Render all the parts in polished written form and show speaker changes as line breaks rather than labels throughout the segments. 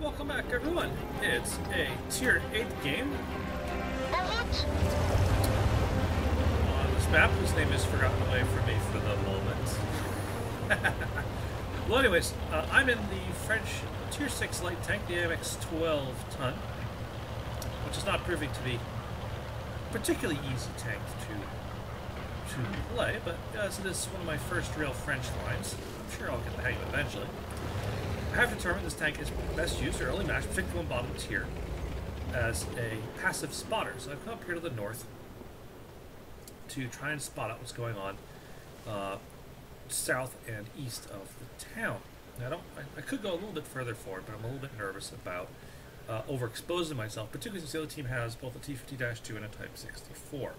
Welcome back, everyone. It's a Tier 8 game on this map, whose name is forgotten away from me for the moment. Well, anyways, I'm in the French Tier 6 light tank, the AMX 12-ton, which is not proving to be a particularly easy tank to play, but as it is one of my first real French lines, I'm sure I'll get the hang of it eventually. I have determined this tank is best used early match, particularly in bottom tier, as a passive spotter. So I've come up here to the north to try and spot out what's going on south and east of the town. Now, I could go a little bit further forward, but I'm a little bit nervous about overexposing myself, particularly since the other team has both a T50-2 and a Type 64.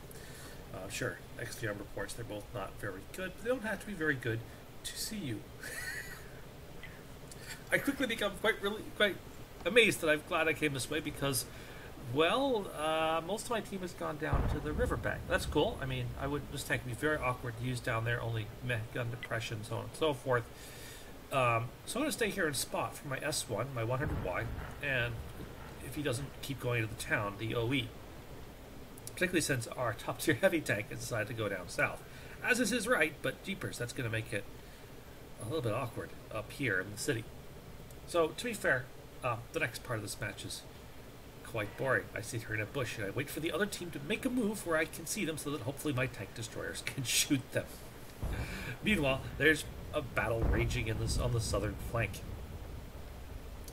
Sure, XVM reports they're both not very good, but they don't have to be very good to see you. I quickly become quite amazed that I'm glad I came this way because, well, most of my team has gone down to the riverbank. That's cool. I mean, this tank would be very awkward to use down there, only gun depression, so on and so forth. So I'm going to stay here and spot for my S1, my 100Y, and if he doesn't keep going to the town, the OE. Particularly since our top tier heavy tank has decided to go down south. As is his right, but jeepers, that's going to make it a little bit awkward up here in the city. So, to be fair, the next part of this match is quite boring. I sit here in a bush and I wait for the other team to make a move where I can see them so that hopefully my tank destroyers can shoot them. Meanwhile, there's a battle raging on the southern flank.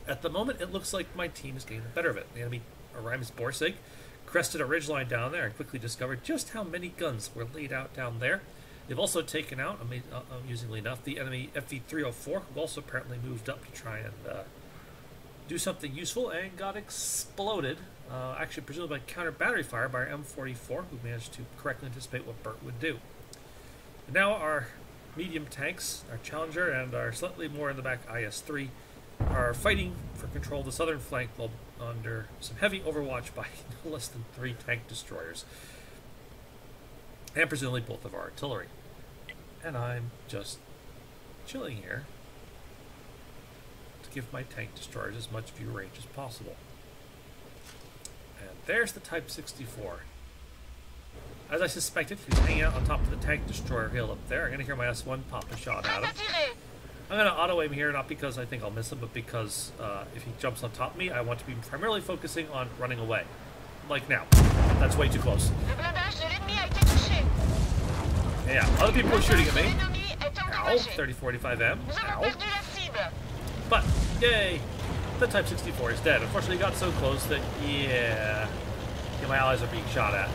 At the moment, it looks like my team is getting the better of it. The enemy Arimes Borsig crested a ridgeline down there and quickly discovered just how many guns were laid out down there. They've also taken out, amusingly enough, the enemy FV304, who also apparently moved up to try and do something useful and got exploded. Actually, presumably by counter battery fire by our M44, who managed to correctly anticipate what Bert would do. And now our medium tanks, our Challenger and our slightly more in the back IS-3, are fighting for control of the southern flank while under some heavy overwatch by no less than 3 tank destroyers. And presumably both of our artillery. And I'm just chilling here to give my tank destroyers as much view range as possible. And there's the Type 64. As I suspected, he's hanging out on top of the tank destroyer hill up there. I'm going to hear my S1 pop a shot at him. I'm going to auto-aim here, not because I think I'll miss him, but because if he jumps on top of me, I want to be primarily focusing on running away. Like now. That's way too close. Yeah, other people are shooting at me. Ow, 3045M. Ow. But, yay, the Type 64 is dead. Unfortunately, he got so close that, yeah, my allies are being shot at.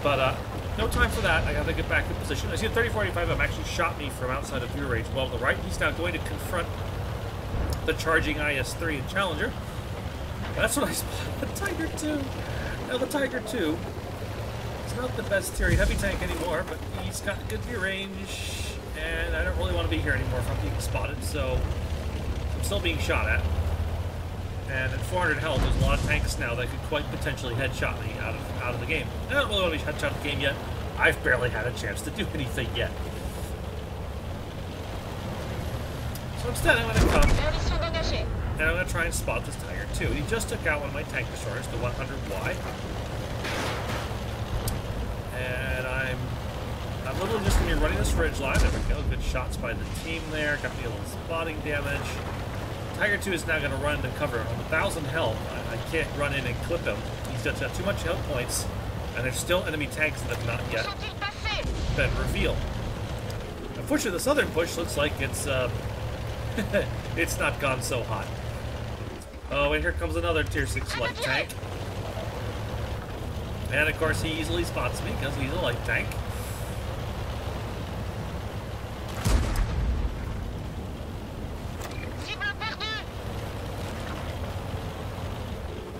But, no time for that. I gotta get back in position. I see the 3045M actually shot me from outside of view range. Well, to the right, he's now going to confront the charging IS-3 and Challenger. That's when I spotted the Tiger 2. Now, the Tiger 2 is not the best tier heavy tank anymore, but he's got good view range, and I don't really want to be here anymore if I'm being spotted, so I'm still being shot at. And at 400 health, there's a lot of tanks now that could quite potentially headshot me out of the game. I don't really want to be headshot the game yet. I've barely had a chance to do anything yet. So instead, I'm going to come, and I'm going to try and spot this Tiger 2. He just took out one of my tank destroyers, the 100Y. And I'm literally just going to be running this ridge line. There we go. Good shots by the team there. Got me a little spotting damage. Tiger 2 is now going to run into cover. On 1,000 health, I can't run in and clip him. He's just got too much health points. And there's still enemy tanks that have not yet been revealed. Unfortunately, the southern push looks like it's it's not gone so hot. Oh, and here comes another Tier 6 light tank. And of course, he easily spots me because he's a light tank.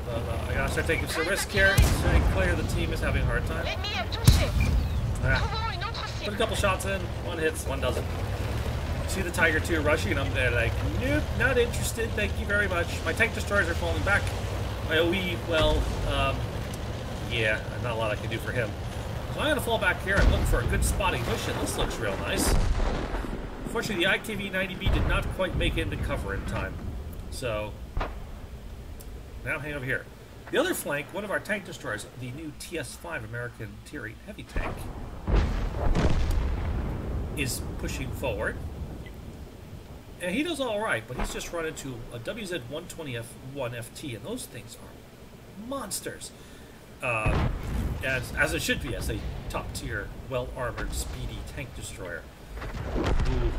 I gotta start taking some risk here. It's pretty clear the team is having a hard time. Put a couple shots in. One hits, one doesn't. See the Tiger 2 rushing, and I'm there like, nope, not interested, thank you very much. My tank destroyers are falling back. My OE, well, yeah, not a lot I can do for him. So I'm going to fall back here and look for a good spotting bush, and this looks real nice. Unfortunately, the IKV-90B did not quite make it into cover in time. So, now hang over here. The other flank, one of our tank destroyers, the new TS-5 American Tier 8 heavy tank, is pushing forward. And he does all right, but he's just run into a WZ-120F1FT, and those things are monsters. As it should be, as a top-tier, well-armored, speedy tank destroyer. Ooh.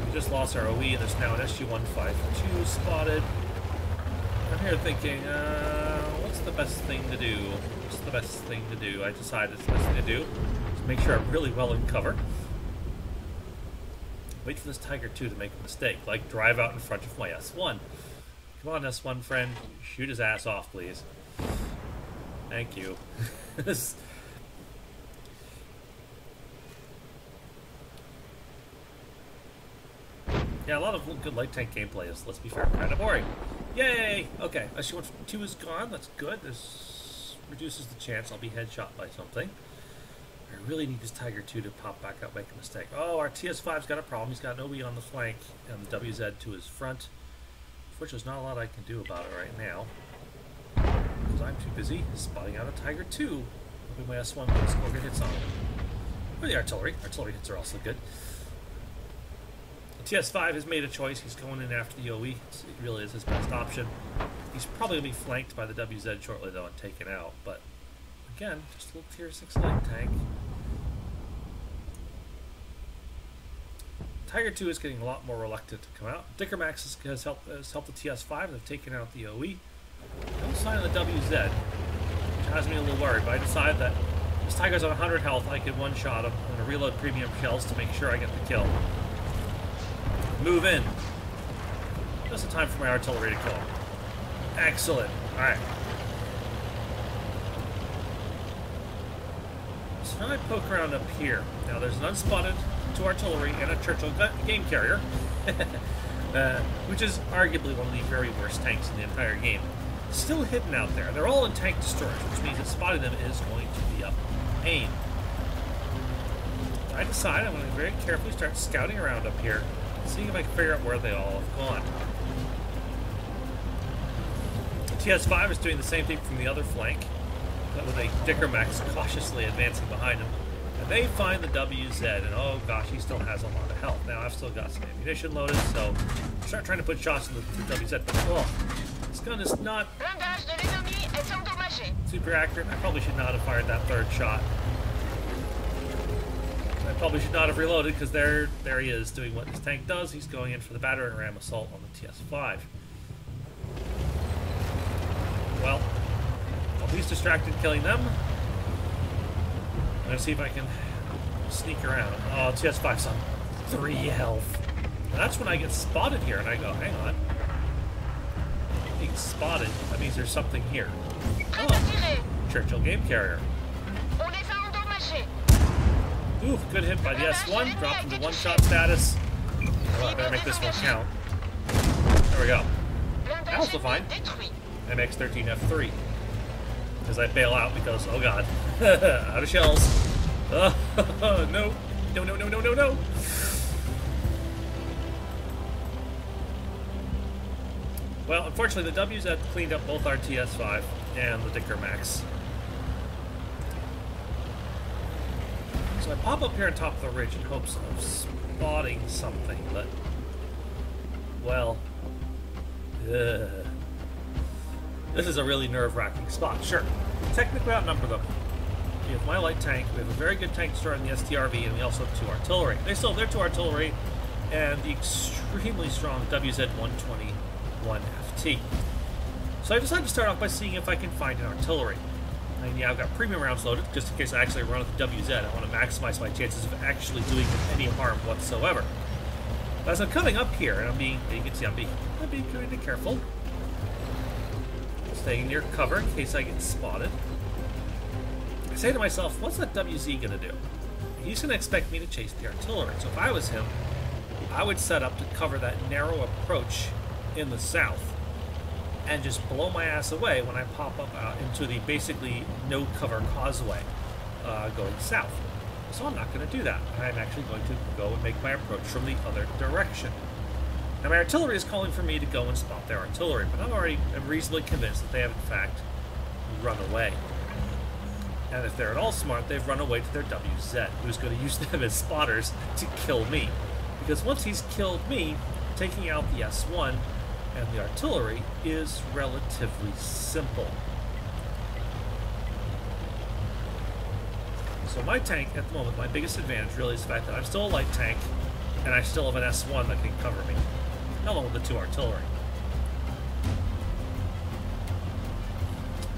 We just lost our OE, and there's now an SG-152 spotted. I'm here thinking, what's the best thing to do? What's the best thing to do? I decided the best thing to do is make sure I'm really well in cover. Wait for this Tiger 2 to make a mistake, like drive out in front of my S1. Come on, S1 friend, shoot his ass off, please. Thank you. Yeah, a lot of good light tank gameplay is, let's be fair, kind of boring. Yay! Okay, SG-152 is gone, that's good. This reduces the chance I'll be headshot by something. I really need this Tiger 2 to pop back up, make a mistake. Oh, our TS-5's got a problem. He's got an OE on the flank and the WZ to his front. Unfortunately, there's not a lot I can do about it right now, because I'm too busy spotting out a Tiger 2. Hoping my S1 can score good hits on him. Or the artillery. Artillery hits are also good. The TS-5 has made a choice. He's going in after the OE. It really is his best option. He's probably going to be flanked by the WZ shortly, though, and taken out. But, again, just a little Tier 6 light tank. Tiger 2 is getting a lot more reluctant to come out. Dicker Max has helped the TS-5. They've taken out the OE. No sign of the WZ, which has me a little worried, but I decided that this Tiger's on 100 health. I can one-shot him. I'm going to reload premium shells to make sure I get the kill. Move in. Just in time for my artillery to kill him. Excellent. Alright. So now I poke around up here. Now there's an unspotted 2 artillery and a Churchill game carrier, which is arguably one of the very worst tanks in the entire game. Still hidden out there. They're all in tank destroyers, which means that spotting them is going to be a pain. I decide I'm going to very carefully start scouting around up here, seeing if I can figure out where they all have gone. The TS-5 is doing the same thing from the other flank, but with a Dicker Max cautiously advancing behind him. And they find the WZ, and oh gosh, he still has a lot of health. Now I've still got some ammunition loaded, so I start trying to put shots in the WZ, but oh, this gun is not super accurate. I probably should not have fired that third shot. I probably should not have reloaded, because there he is doing what this tank does. He's going in for the battering ram assault on the TS-5. Well, while he's distracted killing them, I'm going to see if I can sneak around. Oh, TS-5's on 3 health. And that's when I get spotted here, and I go, hang on. Being spotted, that means there's something here. Oh, Churchill game carrier. Ooh, good hit by the S1. Dropped into one-shot status. Oh, I better make this one count. There we go. Also fine. AMX 13F3. As I bail out because, oh god, out of shells. No. No, no, no, no, no, no. Well, unfortunately, the WZ cleaned up both our TS-5 and the Dicker Max. So I pop up here on top of the ridge in hopes of spotting something, but, well, this is a really nerve-wracking spot. Sure, technically outnumber them. We have my light tank, we have a very good tank destroyer in the STRV, and we also have 2 artillery. They still have their 2 artillery, and the extremely strong WZ-121FT. So I decided to start off by seeing if I can find an artillery. And yeah, I've got premium rounds loaded, just in case I actually run with the WZ. I want to maximize my chances of actually doing any harm whatsoever. As I'm coming up here, and you can see I'm being pretty careful. Staying near cover in case I get spotted. I say to myself, what's that WZ going to do? He's going to expect me to chase the artillery. So if I was him, I would set up to cover that narrow approach in the south and just blow my ass away when I pop up out into the basically no cover causeway going south. So I'm not going to do that. I'm actually going to go and make my approach from the other direction. Now my artillery is calling for me to go and spot their artillery, but I'm reasonably convinced that they have in fact run away. And if they're at all smart, they've run away to their WZ, who's going to use them as spotters to kill me. Because once he's killed me, taking out the S1 and the artillery is relatively simple. So my tank, at the moment, my biggest advantage really is the fact that I'm still a light tank, and I still have an S1 that can cover me, along with the 2 artillery.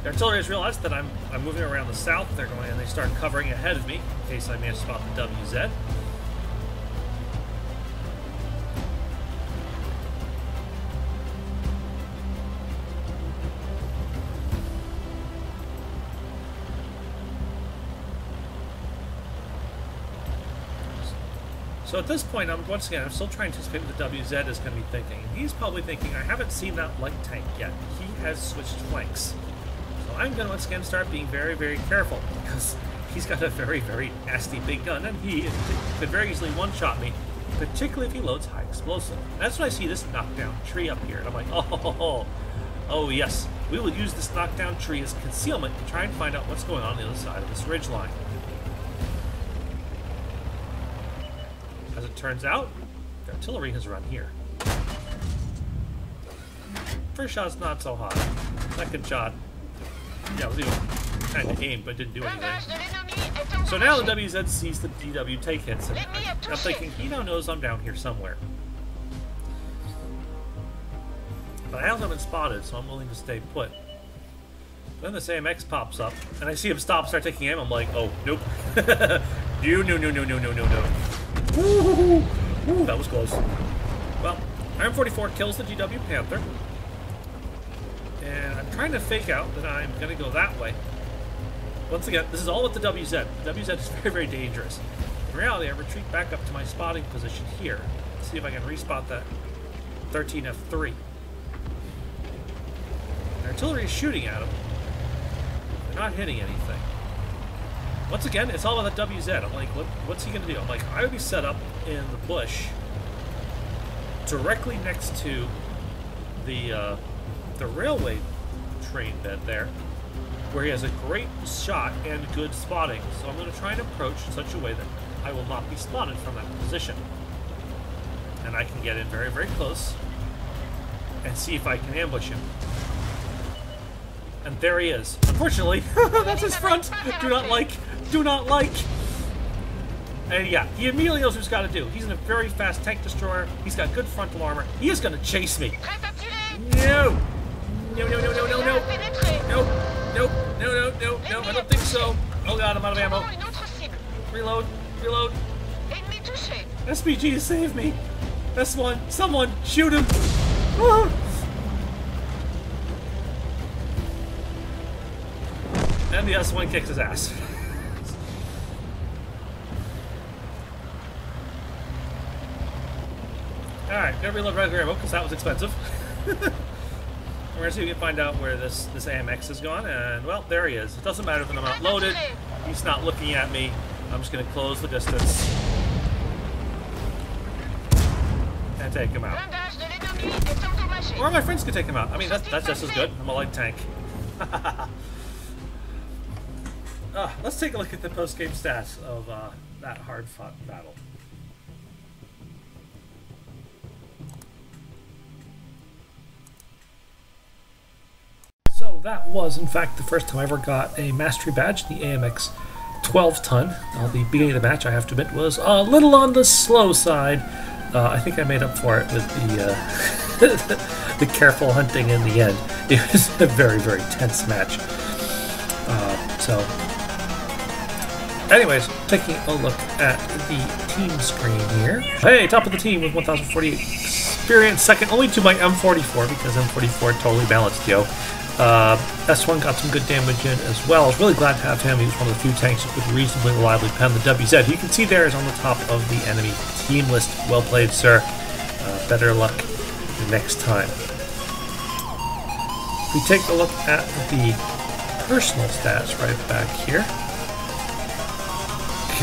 The artillery has realized that I'm moving around the south. They're going and they start covering ahead of me in case I manage to spot the WZ. So at this point, I'm still trying to anticipate what the WZ is going to be thinking. He's probably thinking, I haven't seen that light tank yet. He has switched flanks. So I'm going to once again start being very, very careful, because he's got a very, very nasty big gun, and he could very easily one-shot me, particularly if he loads high explosive. And that's when I see this knockdown tree up here, and I'm like, oh yes, we will use this knockdown tree as concealment to try and find out what's going on the other side of this ridgeline. As it turns out, the artillery has run here. First shot's not so hot. Second shot, yeah, was even kind of aimed, but didn't do anything. So now the WZ sees the DW take hits, and I'm thinking, he now knows I'm down here somewhere. But I haven't been spotted, so I'm willing to stay put. Then this AMX pops up, and I see him start taking aim. I'm like, oh, nope. No. Ooh, that was close. Well, RM44 kills the GW Panther. And I'm trying to fake out that I'm going to go that way. Once again, this is all with the WZ. The WZ is very, very dangerous. In reality, I retreat back up to my spotting position here. See if I can respot that 13F3. The artillery is shooting at him. They're not hitting anything. Once again, it's all about the WZ. I'm like, what's he going to do? I'm like, I would be set up in the bush directly next to the railway train bed there, where he has a great shot and good spotting. So I'm going to try and approach in such a way that I will not be spotted from that position. And I can get in very, very close and see if I can ambush him. And there he is. Unfortunately, that's his front. Do not like. And yeah, he immediately knows what he's got to do. He's in a very fast tank destroyer. He's got good frontal armor. He is going to chase me. No, I don't think so. Oh god, I'm out of ammo. Reload. SPG, save me. S1, someone, shoot him. And the S1 kicks his ass. Alright, gonna reload regular ammo because that was expensive. We're gonna see if we can find out where this AMX has gone, and well, there he is. It doesn't matter that I'm not loaded. He's not looking at me. I'm just gonna close the distance and take him out. Or my friends could take him out. I mean, that's just as good. I'm a light tank. Let's take a look at the post-game stats of that hard-fought battle. So that was, in fact, the first time I ever got a mastery badge, the AMX 12-ton. The beginning of the match, I have to admit, was a little on the slow side. I think I made up for it with the the careful hunting in the end. It was a very, very tense match. Anyways, taking a look at the team screen here. Hey, top of the team with 1,048 experience. Second only to my M44, because M44 totally balanced, yo. S1 got some good damage in as well. I was really glad to have him. He was one of the few tanks that could reasonably reliably pen the WZ. You can see there is on the top of the enemy team list. Well played, sir. Better luck next time. If we take a look at the personal stats right back here.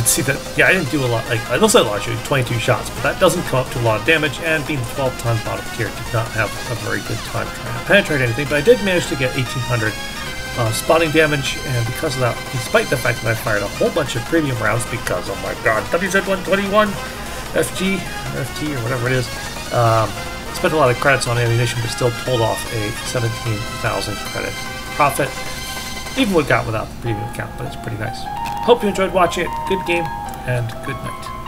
can see that, yeah, I didn't do a lot, like, I looks like a lot of shooting, 22 shots, but that doesn't come up to a lot of damage, and being 12-ton bottom tier did not have a very good time trying to penetrate anything, but I did manage to get 1800 spotting damage, and because of that, despite the fact that I fired a whole bunch of premium rounds, because, oh my god, WZ-121, FG, or FT, or whatever it is, spent a lot of credits on ammunition, but still pulled off a 17,000 credit profit. Even what got without the premium account, but it's pretty nice. Hope you enjoyed watching it. Good game, and good night.